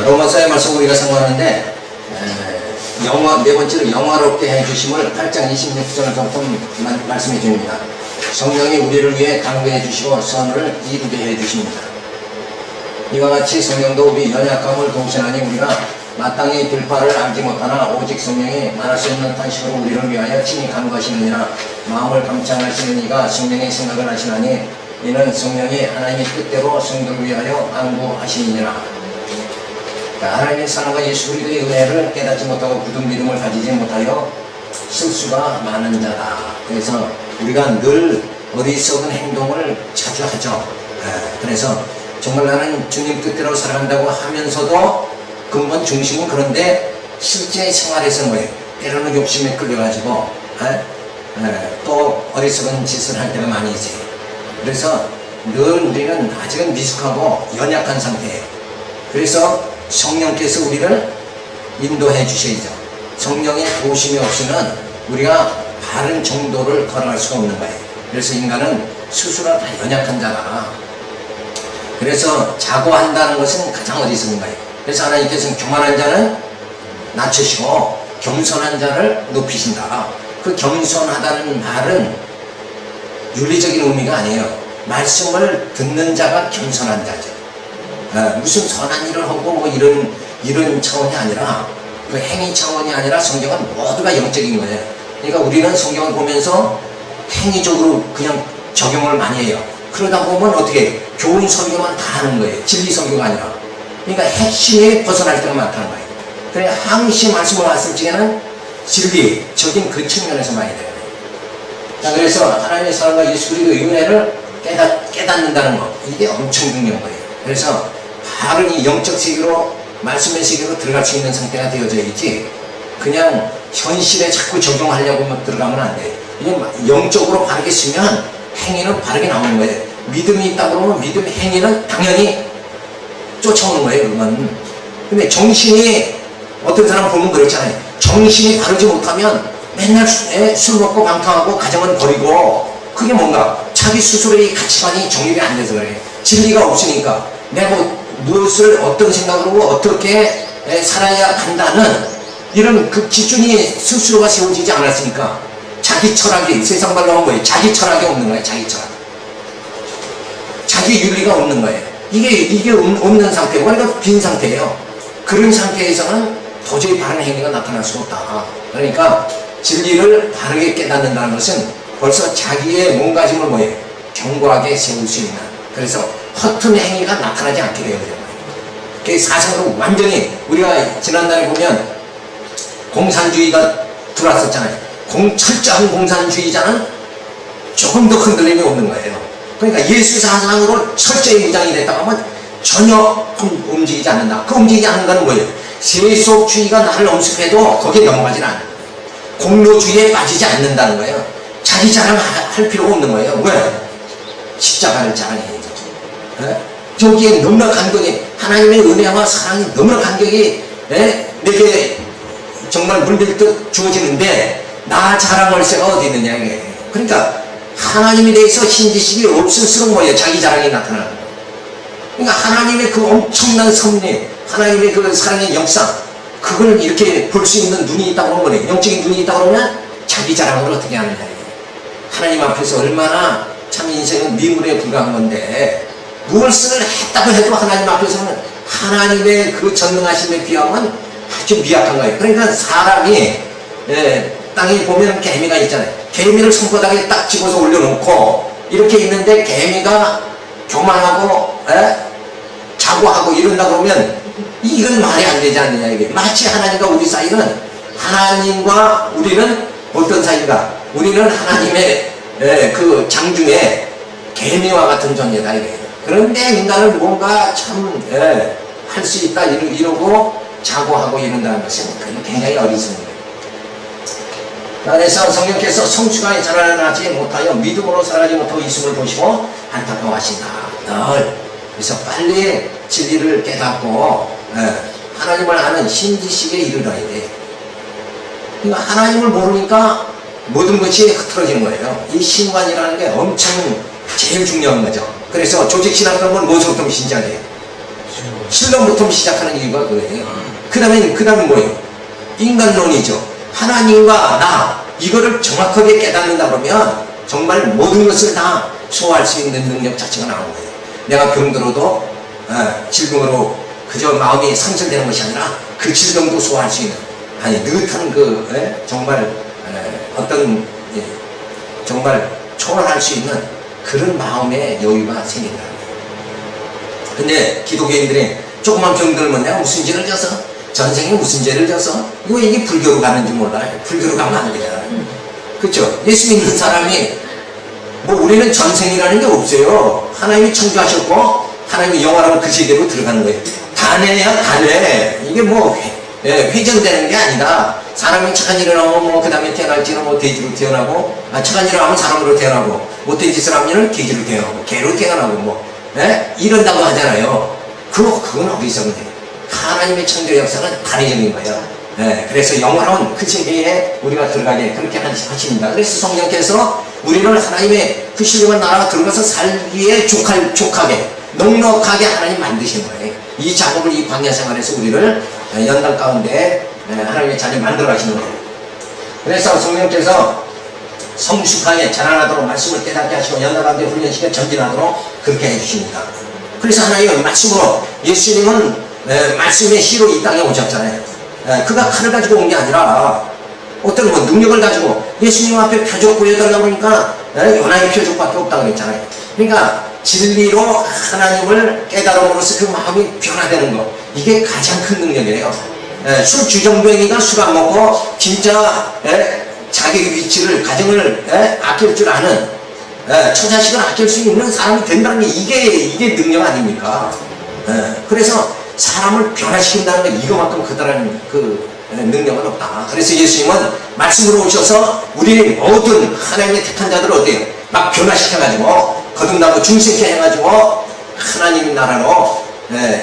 로마서의 말씀 우리가 상고하는데 네 번째로 영화롭게 해주심을 8장 26절부터 말씀해 줍니다. 성령이 우리를 위해 강구해 주시고 선을 이루게 해 주십니다. 이와 같이 성령도 우리 연약함을 동신하니 우리가 마땅히 빌파를 알지 못하나 오직 성령이 말할 수 있는 탄식으로 우리를 위하여 친히 간구하시느니라. 마음을 감찰하시는 이가 성령의 생각을 하시나니 이는 성령이 하나님의 뜻대로 성도를 위하여 간구하시느니라. 하나님의 사랑과 예수 그리스도의 은혜를 깨닫지 못하고 굳은 믿음을 가지지 못하여 실수가 많은 자다. 그래서 우리가 늘 어리석은 행동을 자주 하죠. 그래서 정말 나는 주님 뜻대로 살아간다고 하면서도 근본 중심은 그런데 실제 생활에서는 뭐예요? 때로는 욕심에 끌려가지고 또 어리석은 짓을 할 때가 많이 있어요. 그래서 늘 우리는 아직은 미숙하고 연약한 상태예요. 그래서 성령께서 우리를 인도해 주셔야죠. 성령의 도우심이 없이는 우리가 바른 정도를 걸어갈 수가 없는 거예요. 그래서 인간은 스스로 다 연약한 자다. 그래서 자고한다는 것은 가장 어리석은 거예요. 그래서 하나님께서는 교만한 자는 낮추시고 겸손한 자를 높이신다. 그 겸손하다는 말은 윤리적인 의미가 아니에요. 말씀을 듣는 자가 겸손한 자죠. 무슨 선한 일을 하고 뭐 이런 차원이 아니라 그 행위 차원이 아니라 성경은 모두가 영적인 거예요. 그러니까 우리는 성경을 보면서 행위적으로 그냥 적용을 많이 해요. 그러다 보면 어떻게 좋은 설교만 다 하는 거예요. 진리 설교가 아니라. 그러니까 핵심에 벗어날 때가 많다는 거예요. 그래 항시 말씀을 왔을 적에는 진리적인 그 측면에서 많이 돼요. 자, 그래서 하나님의 사랑과 예수 그리스도의 은혜를 깨닫는다는 것, 이게 엄청 중요한 거예요. 그래서 바른 이 영적 세계로 말씀의 세계로 들어갈 수 있는 상태가 되어져야지 그냥 현실에 자꾸 적용하려고 들어가면 안 돼요. 이게 영적으로 바르게 쓰면 행위는 바르게 나오는 거예요. 믿음이 있다 그러면 믿음 행위는 당연히 쫓아오는 거예요. 그건. 근데 정신이 어떤 사람 보면 그렇잖아요. 정신이 바르지 못하면 맨날 술 먹고 방탕하고 가정은 버리고 그게 뭔가 자기 스스로의 가치관이 정립이 안 돼서 그래요. 진리가 없으니까 내가 무엇을 어떤 생각으로 어떻게 살아야 한다는 이런 그 기준이 스스로가 세워지지 않았으니까 자기 철학이 세상 말로 하면 뭐예요? 자기 철학이 없는 거예요. 자기 철학. 자기 윤리가 없는 거예요. 이게 없는 상태고 그러니까 빈 상태예요. 그런 상태에서는 도저히 바른 행위가 나타날 수 없다. 그러니까 진리를 바르게 깨닫는다는 것은 벌써 자기의 몸가짐을 뭐예요? 견고하게 세울 수 있는. 그래서 허튼 행위가 나타나지 않게 되어야 돼요. 그 사상으로 완전히 우리가 지난달에 보면 공산주의가 들어왔었잖아요. 철저한 공산주의자는 조금 더 흔들림이 없는 거예요. 그러니까 예수 사상으로 철저히 무장이 됐다고 하면 전혀 움직이지 않는다. 그 움직이지 않는 건 뭐예요? 세속주의가 나를 엄습해도 거기에 넘어가지 않는 거예요. 공로주의에 빠지지 않는다는 거예요. 자기 자랑할 필요가 없는 거예요. 왜? 십자가를 자랑해야죠. 저기에 너무나 간격이 하나님의 은혜와 사랑이 너무나 간격이 내게 정말 물밀듯 주어지는데 나 자랑할 새가 어디 있느냐 이게. 그러니까 하나님에 대해서 신지식이 없을수록 뭐예요? 자기 자랑이 나타나는 거예요. 그러니까 하나님의 그 엄청난 섭리, 하나님의 그 사랑의 역사, 그걸 이렇게 볼 수 있는 눈이 있다고 하면 뭐예요? 영적인 눈이 있다고 하면 자기 자랑을 어떻게 하느냐 이게. 하나님 앞에서 얼마나 참 인생은 미물에 불과한 건데 무엇을 했다고 해도 하나님 앞에서는 하나님의 그 전능하심에 비하면 아주 미약한 거예요. 그러니까 사람이 땅에 보면 개미가 있잖아요. 개미를 손바닥에 딱 집어서 올려놓고 이렇게 있는데 개미가 교만하고 자고하고 이런다 그러면 이건 말이 안 되지 않느냐 이게. 마치 하나님과 우리 사이는 하나님과 우리는 어떤 사이인가? 우리는 하나님의 그 장중에 개미와 같은 존재다 이게. 그런데 인간은 뭔가 참 할 수 있다 이러고 자고하고 이런다는 것은 굉장히 어리석은 거예요. 그래서 성령께서 성취가 자라나지 못하여 믿음으로 살아가지 못하고 있음을 보시고 안타까워하신다. 그래서 빨리 진리를 깨닫고 하나님을 아는 신지식에 이르러야 돼. 그러니까 하나님을 모르니까 모든 것이 흐트러지는 거예요. 이 신관이라는 게 엄청 제일 중요한 거죠. 그래서 조직신학교는 무엇부터 신자돼요? 신론부터 시작하는 이유가 그거예요. 그 다음에 뭐예요? 인간론이죠. 하나님과 나 이거를 정확하게 깨닫는다 그러면 정말 모든 것을 다 소화할 수 있는 능력 자체가 나오는 거예요. 내가 병들어도 질병으로 그저 마음이 상실되는 것이 아니라 그 질병도 소화할 수 있는 느긋한 정말 어떤 정말 초월할 수 있는 그런 마음의 여유가 생긴다는 거예요. 근데 기독교인들이 조그만 병들면 내가 무슨 죄를 져서 전생에 무슨 죄를 져서 이게 불교로 가는지 몰라요. 불교로 가면 안 돼요. 그렇죠? 예수 믿는 사람이 뭐 우리는 전생이라는 게 없어요. 하나님이 창조하셨고 하나님이 영원하면 그 세계로 들어가는 거예요. 단회야 단회. 이게 뭐 회전되는 게 아니다. 사람이 착한 일을 하면 뭐 그 다음에 태어날지는 뭐 돼지로 태어나고 착한 일을 하면 사람으로 태어나고 못된 짓을 하면 돼지로 태어나고 개로 태어나고 뭐 이런다고 하잖아요. 그건 어디서 그래. 하나님의 창조 역사는 단회적인 거예요. 그래서 영원한 그 세계에 우리가 들어가게 그렇게 하십니다. 그래서 성령께서 우리를 하나님의 그 신령한 나라가 들어가서 살기에 족하게 넉넉하게 하나님 만드신 거예요. 이 작업을 이 광야 생활에서 우리를 연단 가운데 하나님의 자녀 만들어 가시는 거예요. 그래서 성령께서 성숙하게 자라나도록 말씀을 깨닫게 하시고 연단 가운데 훈련시켜 전진하도록 그렇게 해주십니다. 그래서 하나님은 말씀으로 예수님은 말씀의 씨로 이 땅에 오셨잖아요. 그가 칼을 가지고 온 게 아니라 어떤 뭐 능력을 가지고 예수님 앞에 표적 보여달라고 하니까 요나의 표적밖에 없다고 그랬잖아요. 그러니까 진리로 하나님을 깨달음으로써 그 마음이 변화되는 것, 이게 가장 큰 능력이에요. 술 주정뱅이가 술 안 먹고 진짜 자기 위치를 가정을 아낄 줄 아는 처자식을 아낄 수 있는 사람이 된다는 게 이게 능력 아닙니까? 그래서 사람을 변화시킨다는 게 이거만큼 그다란 그 능력은 없다. 그래서 예수님은 말씀으로 오셔서 우리 모든 하나님의 택한 자들을 어때요? 막 변화시켜가지고 거듭나고 중생케 해가지고 하나님 나라로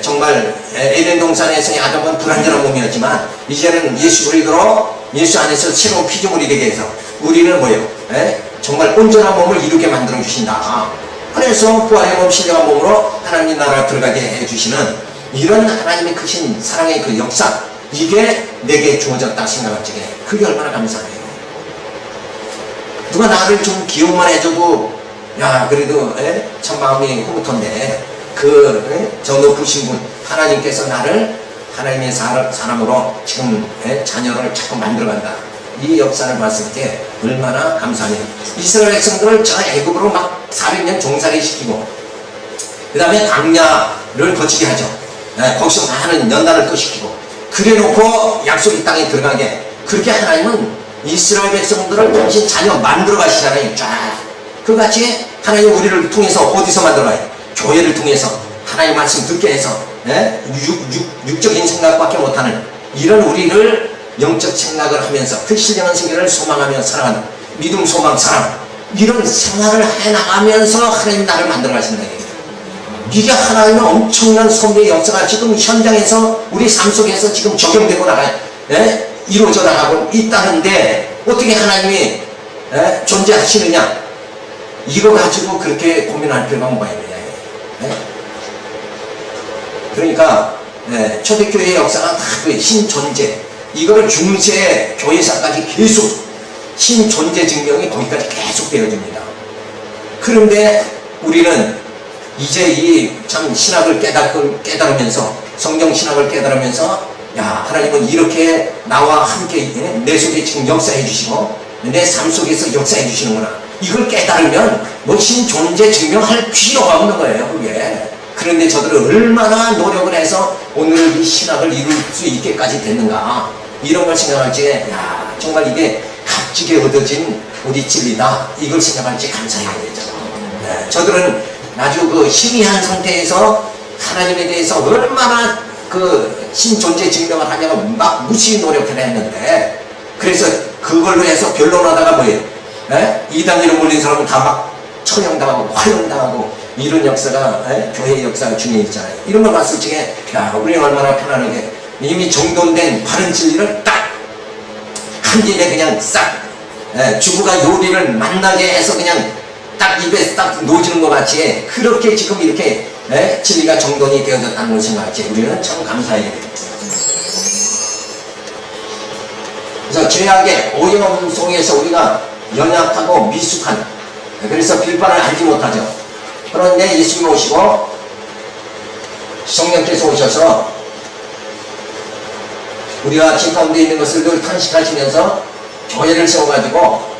정말 에덴 동산에서의 아담은 불완전한 몸이었지만 이제는 예수 그리스도로 예수 안에서 새로운 피조물이 되게 해서 우리는 뭐예요? 정말 온전한 몸을 이루게 만들어 주신다. 그래서 부활의 몸 신령한 몸으로 하나님 나라에 들어가게 해주시는 이런 하나님의 크신 사랑의 그 역사, 이게 내게 주어졌다 생각할 적에 그게 얼마나 감사해요. 누가 나를 좀 기억만 해줘도 야 그래도 참 마음이 흐뭇한데 저 높으신 분 하나님께서 나를 하나님의 사람으로 지금 자녀를 자꾸 만들어간다. 이 역사를 봤을 때 얼마나 감사해요. 이스라엘 백성들을 저 애굽으로 막 400년 종살이 시키고 그 다음에 광야를 거치게 하죠. 거기서 많은 연단을 또 시키고 그래놓고 약속의 땅에 들어가게 그렇게 하나님은 이스라엘 백성들을 당신 자녀 만들어 가시잖아요. 쫙 그같이 하나님 우리를 통해서 어디서 만들어가요? 교회를 통해서 하나님 말씀 듣게 해서 육적인 생각밖에 못하는 이런 우리를 영적 생각을 하면서 그 신령한 세계를 소망하며 살아가는 믿음 소망 사랑 이런 생활을 해나가면서 하나님 나를 만들어 가신다. 이게 하나님의 엄청난 섭리의 역사가 지금 현장에서 우리 삶 속에서 지금 적용되고 나가요. 이루어져 나가고 있다는데 어떻게 하나님이 존재하시느냐, 이거 가지고 그렇게 고민할 필요가 뭐가 있느냐. 그러니까 초대교회의 역사가 다 그 신존재, 이거를 중세 교회사까지 계속 신존재 증명이 거기까지 계속 되어집니다. 그런데 우리는 이제 이 참 신학을 깨달으면서 성경 신학을 깨달으면서 야 하나님은 이렇게 나와 함께 내 속에 지금 역사해 주시고 내 삶 속에서 역사해 주시는구나. 이걸 깨달으면 뭐 신존재 증명할 필요가 없는 거예요 그게. 그런데 저들은 얼마나 노력을 해서 오늘 이 신학을 이룰 수 있게까지 됐는가, 이런 걸 생각할 때 야 정말 이게 값지게 얻어진 우리 진리다, 이걸 생각할 때 감사해야 되죠. 저들은 아주 그 희미한 상태에서 하나님에 대해서 얼마나 그 신존재 증명을 하냐고 막 무시 노력을 했는데, 그래서 그걸로 해서 변론하다가 뭐예요? 이단위로 몰린 사람은 다 막 처형당하고 화형당하고 이런 역사가 교회의 역사가 중요해 있잖아요. 이런 걸 봤을 적에 야 우리는 얼마나 편안하게 이미 정돈된 바른 진리를 딱 한 입에 그냥 싹 주부가 요리를 만나게 해서 그냥 딱 입에 딱 놓지는 것 같이 그렇게 지금 이렇게 진리가 정돈이 되어졌다는 걸 생각하지. 우리는 참 감사해야 돼요. 그래서 죄악의 오염 속에서 우리가 연약하고 미숙한, 그래서 빌바를 알지 못하죠. 그런데 예수님 오시고 성령께서 오셔서 우리가 지 가운데 있는 것을 늘 탄식하시면서 교회를 세워가지고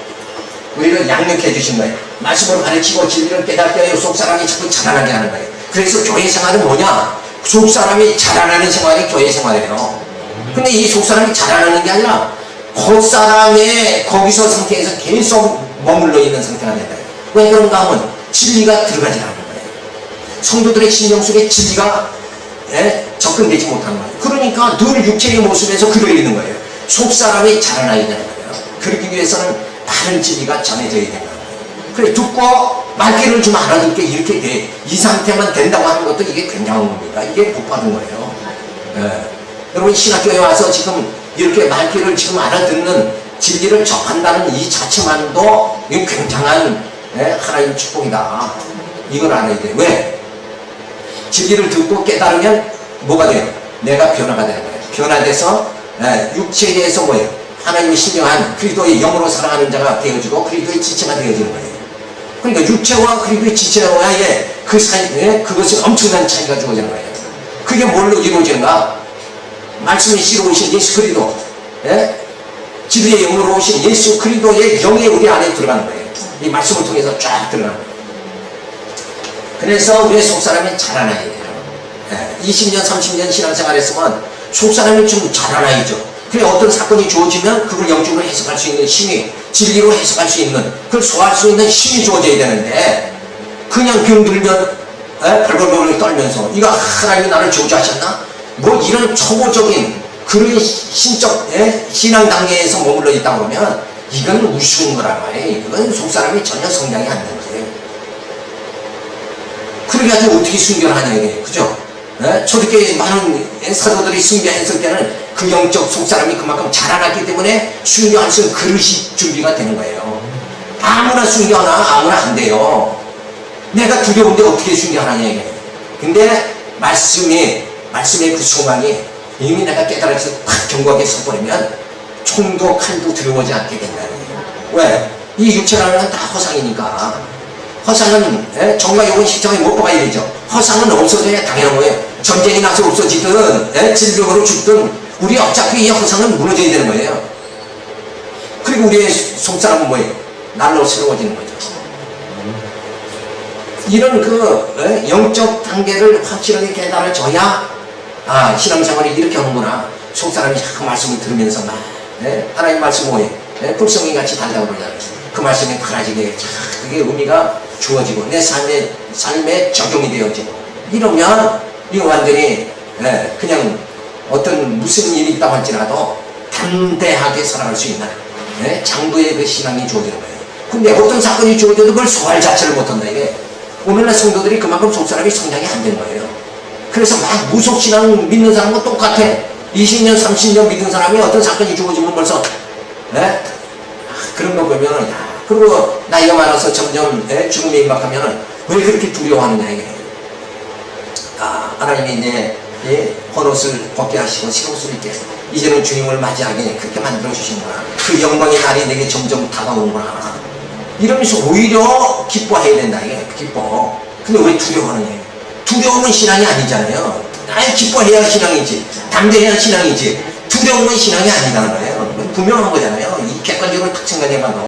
우리를 양육해 주신 거예요. 말씀을 가르치고 진리를 깨닫게 하여 속사람이 자꾸 자라나게 하는 거예요. 그래서 교회 생활은 뭐냐? 속사람이 자라나는 생활이 교회 생활이에요. 근데 이 속사람이 자라나는 게 아니라 겉사람의 거기서 상태에서 계속 머물러 있는 상태가 된다. 왜 그런가 하면 진리가 들어가지 않는 거예요. 성도들의 심령 속에 진리가 접근되지 못하는 거예요. 그러니까 늘 육체의 모습에서 그대로 있는 거예요. 속사람이 자라나야 되는 거예요. 그러기 위해서는 바른 진리가 전해져야 되는 거예요. 그래 듣고 말귀를 좀 알아듣게 이렇게 돼. 이 상태만 된다고 하는 것도 이게 굉장한 겁니다. 이게 복 받은 거예요. 여러분 신학교에 와서 지금 이렇게 말귀를 지금 알아듣는 진리를 접한다는 이 자체만도 이게 굉장한 하나님 축복이다. 이걸 알아야 돼. 왜? 진리를 듣고 깨달으면 뭐가 돼요? 내가 변화가 되는 거예요. 변화돼서 육체에 대해서 뭐예요? 하나님이 신령한 그리스도의 영으로 살아가는 자가 되어지고 그리스도의 지체가 되어지는 거예요. 그러니까 육체와 그리스도의 지체와의 그 사이에 그것이 엄청난 차이가 주어지는 거예요. 그게 뭘로 이루어지는가? 말씀이 씨로 오신 예수 그리스도, 진리의 영으로 오신 예수 그리스도의 영이 우리 안에 들어가는 거예요. 이 말씀을 통해서 쫙 들어가는 거예요. 그래서 우리의 속사람이 자라나야 돼요. 20년, 30년 신앙생활 했으면 속사람이 좀 자라나야죠. 그래 어떤 사건이 주어지면 그걸 영적으로 해석할 수 있는 힘이, 진리로 해석할 수 있는, 그걸 소화할 수 있는 힘이 주어져야 되는데 그냥 병들면 벌벌벌 떨면서 이거 하나님이 나를 저주하셨나? 뭐 이런 초보적인 그런 신적 신앙 단계에서 머물러 있다 그러면 이건 우스운 거란 말이에요. 이건 속사람이 전혀 성장이 안 되는 거예요. 그래가지고 어떻게 순교하냐 이게, 그죠? 초대교회 많은 사도들이 순교했을 때는 그 영적 속사람이 그만큼 자라났기 때문에 순교할 수 있는 그릇이 준비가 되는 거예요. 아무나 순교하나? 아무나 안 돼요. 내가 두려운데 어떻게 순교하냐 이게. 근데 말씀의 그 소망이 이미 내가 깨달아서 팍 견고하게 서버리면 총도 칼도 두려워하지 않게 된다는 거예요. 왜? 이 육체라는 건 다 허상이니까. 허상은 정말 요건 십자가에 못 박아야 되죠. 허상은 없어져야 당연한 거예요. 전쟁이 나서 없어지든 질병으로 죽든 우리 어차피 이 허상은 무너져야 되는 거예요. 그리고 우리의 속사람은 뭐예요? 날로 새로워지는 거죠. 이런 그 영적 단계를 확실하게 깨달아져야 신앙생활이 이렇게 하는구나. 속사람이 자꾸 말씀을 들으면서 막 하나님 말씀 뭐예요? 불성이 같이 달라고 그러잖아요. 그 말씀이 달라지게 그게 의미가 주어지고 내 삶에 적용이 되어지고 이러면 이 완전히 그냥 어떤 무슨 일이 있다고 할지라도 담대하게 살아갈 수 있는 장부의 그 신앙이 주어지는 거예요. 근데 어떤 사건이 주어져도 그걸 소화할 자체를 못한다 이게. 오늘날 성도들이 그만큼 속사람이 성장이 안 되는 거예요. 그래서 막 무속신앙 믿는 사람과 똑같아. 20년 30년 믿는 사람이 어떤 사건이 주어지면 벌써 그런 거 보면은 그리고 나이가 많아서 점점 죽음에 임박하면은 왜 그렇게 두려워하느냐 이게. 하나님이 이제 헌옷을 벗게 하시고 새 옷을 입게 이제는 주님을 맞이하게 그렇게 만들어 주시는구나. 그 영광의 날이 내게 점점 다가오는구나. 이러면서 오히려 기뻐해야 된다 이게. 기뻐. 근데 왜 두려워하느냐. 두려움은 신앙이 아니잖아요. 기뻐해야 신앙이지. 담대해야 신앙이지. 두려움은 신앙이 아니라는 거예요. 분명한 거잖아요. 이 객관적으로 딱 생각해봐도.